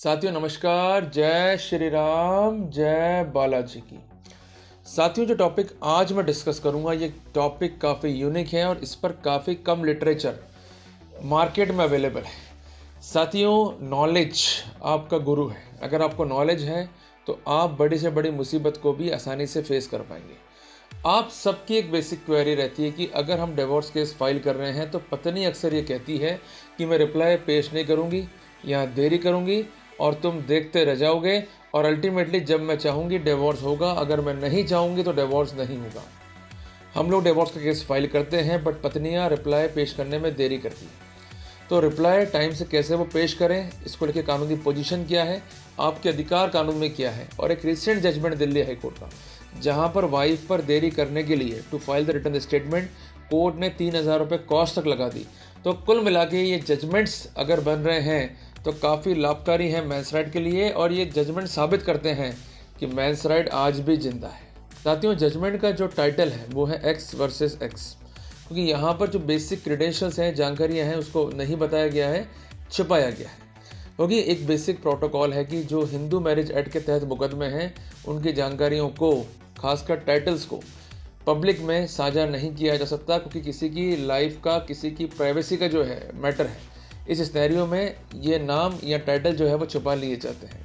साथियों नमस्कार, जय श्री राम, जय बालाजी की। साथियों जो टॉपिक आज मैं डिस्कस करूंगा ये टॉपिक काफ़ी यूनिक है और इस पर काफ़ी कम लिटरेचर मार्केट में अवेलेबल है। साथियों नॉलेज आपका गुरु है। अगर आपको नॉलेज है तो आप बड़ी से बड़ी मुसीबत को भी आसानी से फेस कर पाएंगे। आप सबकी एक बेसिक क्वेरी रहती है कि अगर हम डिवोर्स केस फाइल कर रहे हैं तो पत्नी अक्सर ये कहती है कि मैं रिप्लाई पेश नहीं करूँगी या देरी करूँगी और तुम देखते रह जाओगे और अल्टीमेटली जब मैं चाहूँगी डिवोर्स होगा, अगर मैं नहीं चाहूँगी तो डिवोर्स नहीं होगा। हम लोग डिवोर्स का केस फाइल करते हैं बट पत्नियाँ रिप्लाई पेश करने में देरी करती हैं। तो रिप्लाई टाइम से कैसे वो पेश करें, इसको लेकर कानूनी पोजीशन क्या है, आपके अधिकार कानून में क्या है। और एक recent judgement Delhi high court का, जहां पर वाइफ पर देरी करने के लिए to file the return statement court ने 3,000 रुपये कॉस्ट तक लगा दी। तो कुल मिला के ये जजमेंट्स अगर बन रहे हैं तो काफ़ी लाभकारी हैं मेंस राइट के लिए, और ये जजमेंट साबित करते हैं कि मेंस राइट आज भी जिंदा है। साथियों जजमेंट का जो टाइटल है वो है एक्स वर्सेस एक्स, क्योंकि यहाँ पर जो बेसिक क्रेडेंशियल्स हैं, जानकारियाँ हैं, उसको नहीं बताया गया है, छिपाया गया है। क्योंकि एक बेसिक प्रोटोकॉल है कि जो हिंदू मैरिज एक्ट के तहत मुकदमे हैं उनकी जानकारियों को, खासकर टाइटल्स को, पब्लिक में साझा नहीं किया जा सकता, क्योंकि किसी की लाइफ का, किसी की प्राइवेसी का जो है मैटर है। इस सिनेरियो में ये नाम या टाइटल जो है वो छुपा लिए जाते हैं।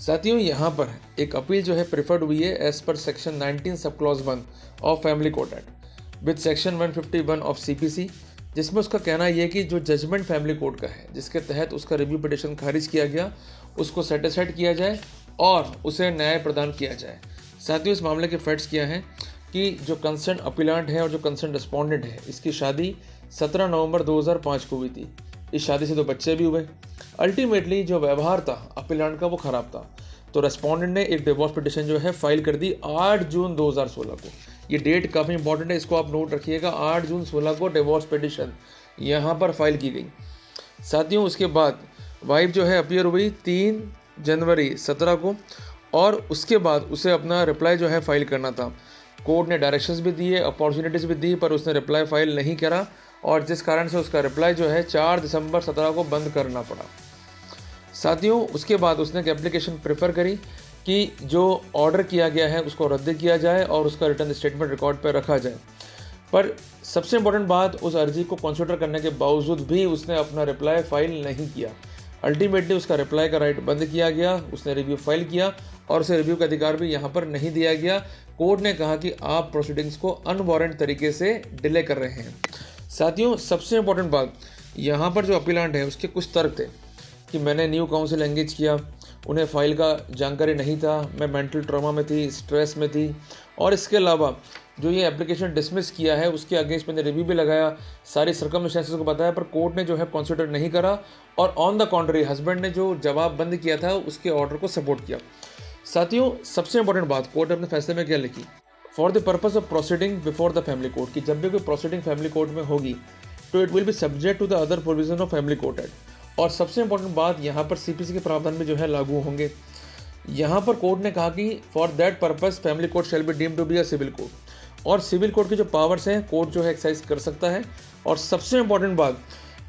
साथियों यहाँ पर एक अपील जो है प्रेफर्ड हुई है as per section 19 sub clause 1 of family court act with section 151 of CPC, जिसमें उसका कहना यह कि जो जजमेंट फैमिली कोर्ट का है जिसके तहत उसका रिव्यू पिटिशन खारिज किया गया, उसको सेटिस्फाइड किया जाए और उसे न्याय प्रदान किया जाए। साथियों इस मामले के फैक्ट्स क्या हैं कि जो कंसर्न अपीलांट है और जो कंसर्न रिस्पोंडेंट है, इसकी शादी 17 नवंबर 2005 को हुई थी। इस शादी से 2 बच्चे भी हुए। अल्टीमेटली जो व्यवहार था अपीलांट का वो खराब था, तो रेस्पोंडेंट ने एक डिवोर्स पिटिशन जो है फाइल कर दी 8 जून 2016 को। ये डेट काफ़ी इंपॉर्टेंट है, इसको आप नोट रखिएगा। 8 जून 16 को डिवोर्स पिटिशन यहाँ पर फाइल की गई। साथियों उसके बाद वाइफ जो है अपीयर हुई 3 जनवरी 17 को, और उसके बाद उसे अपना रिप्लाई जो है फाइल करना था। कोर्ट ने डायरेक्शंस भी दिए, अपॉर्चुनिटीज़ भी दी, पर उसने रिप्लाई फाइल नहीं करा, और जिस कारण से उसका रिप्लाई जो है 4 दिसंबर 17 को बंद करना पड़ा। साथियों उसके बाद उसने एक एप्लीकेशन प्रेफर करी कि जो ऑर्डर किया गया है उसको रद्द किया जाए और उसका रिटर्न स्टेटमेंट रिकॉर्ड पर रखा जाए। पर सबसे इम्पोर्टेंट बात, उस अर्जी को कंसिडर करने के बावजूद भी उसने अपना रिप्लाई फाइल नहीं किया। अल्टीमेटली उसका रिप्लाई का राइट बंद किया गया, उसने रिव्यू फाइल किया और उसे रिव्यू का अधिकार भी यहाँ पर नहीं दिया गया। कोर्ट ने कहा कि आप प्रोसीडिंग्स को अनवारंट तरीके से डिले कर रहे हैं। साथियों सबसे इम्पोर्टेंट बात, यहाँ पर जो अपीलांट है उसके कुछ तर्क थे कि मैंने न्यू काउंसिल एंगेज किया, उन्हें फाइल का जानकारी नहीं था, मैं मेंटल ट्रॉमा में थी, स्ट्रेस में थी, और इसके अलावा जो ये एप्लीकेशन डिसमिस किया है उसके अगेंस्ट मैंने रिव्यू भी लगाया, सारी सर्कमस्टेंसेस को बताया, पर कोर्ट ने जो है कंसिडर नहीं करा और ऑन द कॉन्ट्री हस्बैंड ने जो जवाब बंद किया था उसके ऑर्डर को सपोर्ट किया। साथियों सबसे इंपॉर्टेंट बात, कोर्ट ने अपने फैसले में क्या लिखी, for the purpose of proceeding before the family court, कि जब भी कोई प्रोसीडिंग फैमिली कोर्ट में होगी तो it will be subject to the other provision of family court act. और सबसे इंपॉर्टेंट बात, यहाँ पर सीपीसी के प्रावधान भी जो है लागू होंगे। यहाँ पर कोर्ट ने कहा कि for that purpose family court shall be deemed to be a civil court, और सिविल कोर्ट की जो पावर्स हैं कोर्ट जो है एक्सरसाइज कर सकता है। और सबसे इंपॉर्टेंट बात,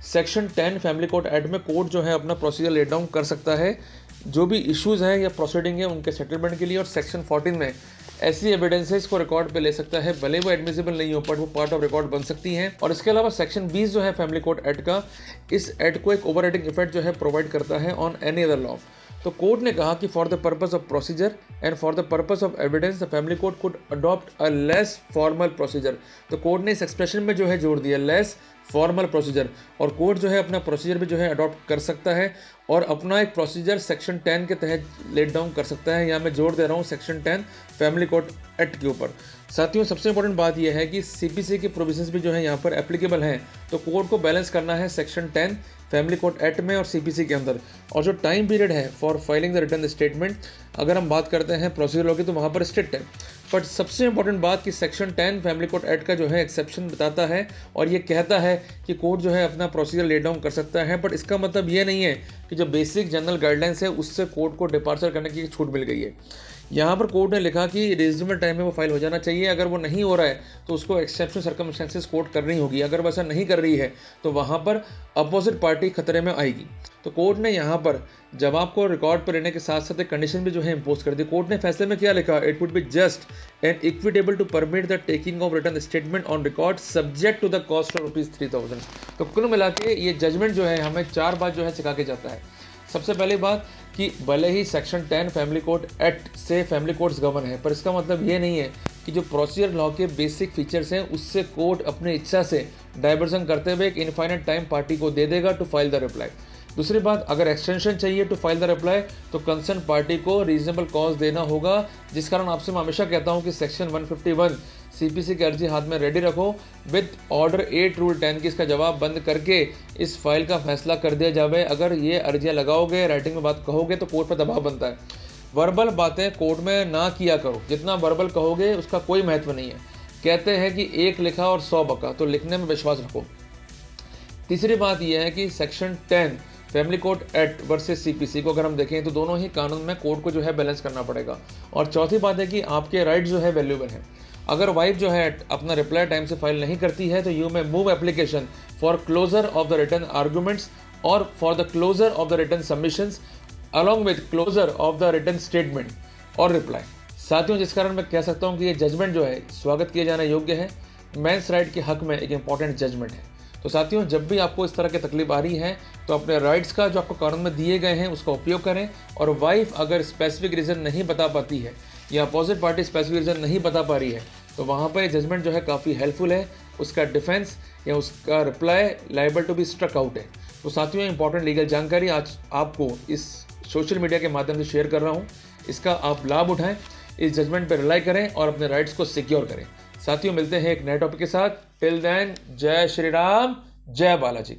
सेक्शन 10 फैमिली कोर्ट एक्ट में कोर्ट जो है अपना प्रोसीजर लेट डाउन कर सकता है जो भी इश्यूज़ हैं या प्रोसीडिंग है उनके सेटलमेंट के लिए। और सेक्शन 14 में ऐसी एविडेंसेस को रिकॉर्ड पे ले सकता है, भले वो एडमिसिबल नहीं हो बट वो पार्ट ऑफ रिकॉर्ड बन सकती हैं। और इसके अलावा सेक्शन 20 जो है फैमिली कोर्ट एक्ट का, इस एक्ट को एक ओवरराइडिंग इफेक्ट जो है प्रोवाइड करता है ऑन एनी अदर लॉ। तो कोर्ट ने कहा कि for the purpose of procedure and for the purpose of evidence the family court could adopt a less formal procedure. तो कोर्ट ने इस एक्सप्रेशन में जो है जोड़ दिया लेस फॉर्मल प्रोसीजर, और कोर्ट जो है अपना प्रोसीजर भी जो है अडॉप्ट कर सकता है और अपना एक प्रोसीजर सेक्शन 10 के तहत लेट डाउन कर सकता है। यहाँ मैं जोड़ दे रहा हूँ सेक्शन 10 फैमिली कोर्ट एक्ट के ऊपर। साथियों सबसे इंपॉर्टेंट बात यह है कि सीपीसी के प्रोविजंस भी जो है यहाँ पर एप्लीकेबल हैं, तो कोर्ट को बैलेंस करना है सेक्शन 10 फैमिली कोर्ट एक्ट में और सीपीसी के अंदर। और जो टाइम पीरियड है for filing the return statement, अगर हम बात करते हैं प्रोसीजर लॉ की तो वहाँ पर स्ट्रिक्ट है। बट सबसे इंपॉर्टेंट बात कि सेक्शन 10 फैमिली कोर्ट एक्ट का जो है एक्सेप्शन बताता है और ये कहता है कि कोर्ट जो है अपना प्रोसीजर लेट डाउन कर सकता है। बट इसका मतलब ये नहीं है कि जो बेसिक जनरल गाइडलाइंस है उससे कोर्ट को डिपार्चर करने की छूट मिल गई है। यहाँ पर कोर्ट ने लिखा कि रीजनेबल टाइम में वो फाइल हो जाना चाहिए, अगर वो नहीं हो रहा है तो उसको एक्सेप्शनल सर्कमस्टेंसेस कोर्ट करनी होगी। अगर वैसा नहीं कर रही है तो वहाँ पर अपोजिट पार्टी खतरे में आएगी। तो कोर्ट ने यहाँ पर जवाब को रिकॉर्ड पर रहने के साथ साथ एक कंडीशन भी जो है इम्पोज कर दी। कोर्ट ने फैसले में क्या लिखा, it would be just and equitable to permit the taking of return statement on record subject to the cost of ₹3000। तो कुल मिला के ये जजमेंट जो है हमें 4 बात जो है सिखा के जाता है। सबसे पहली बात कि भले ही सेक्शन 10 फैमिली कोर्ट एक्ट से फैमिली कोर्ट्स गवर्न है, पर इसका मतलब ये नहीं है कि जो प्रोसीजर लॉ के बेसिक फीचर्स हैं उससे कोर्ट अपनी इच्छा से डाइवर्जन करते हुए एक इनफाइनाइट टाइम पार्टी को दे देगा टू फाइल द रिप्लाई। दूसरी बात, अगर एक्सटेंशन चाहिए टू फाइल द रिप्लाई तो कंसर्न पार्टी को रीजनेबल कॉज देना होगा, जिस कारण आपसे मैं हमेशा कहता हूं कि सेक्शन 151 सीपीसी की अर्जी हाथ में रेडी रखो विद ऑर्डर 8 रूल 10 की इसका जवाब बंद करके इस फाइल का फैसला कर दिया जाए। अगर ये अर्जियां लगाओगे, राइटिंग में बात कहोगे तो कोर्ट पर दबाव बनता है। वर्बल बातें कोर्ट में ना किया करो, जितना वर्बल कहोगे उसका कोई महत्व नहीं है। कहते हैं कि 1 लिखा और 100 बका, तो लिखने में विश्वास रखो। तीसरी बात यह है कि section 10 family court act versus CPC को अगर हम देखें तो दोनों ही कानून में कोर्ट को जो है बैलेंस करना पड़ेगा। और चौथी बात है कि आपके राइट जो है वैल्यूएबल है। अगर वाइफ जो है अपना रिप्लाई टाइम से फाइल नहीं करती है तो you may move application for closure of the return arguments और for the closure of the return submissions along with closure of the return statement और रिप्लाई। साथियों, जिस कारण मैं कह सकता हूं कि ये जजमेंट जो है स्वागत किए जाने योग्य है, मेंस राइट के हक में एक इंपॉर्टेंट जजमेंट है। तो साथियों, जब भी आपको इस तरह की तकलीफ आ रही है तो अपने राइट्स का जो आपको कानून में दिए गए हैं उसका उपयोग करें। और वाइफ अगर स्पेसिफिक रीज़न नहीं बता पाती है या अपोजिट पार्टी स्पेसिफिक रीज़न नहीं बता पा रही है तो वहाँ पर जजमेंट जो है काफ़ी हेल्पफुल है। उसका डिफेंस या उसका reply liable to be struck out है। तो साथियों, इंपॉर्टेंट लीगल जानकारी आज आपको इस सोशल मीडिया के माध्यम से शेयर कर रहा हूँ, इसका आप लाभ उठाएं, इस जजमेंट पर रिलाई करें और अपने राइट्स को सिक्योर करें। साथियों, मिलते हैं एक नए टॉपिक के साथ। टिल देन, जय श्री राम, जय बालाजी।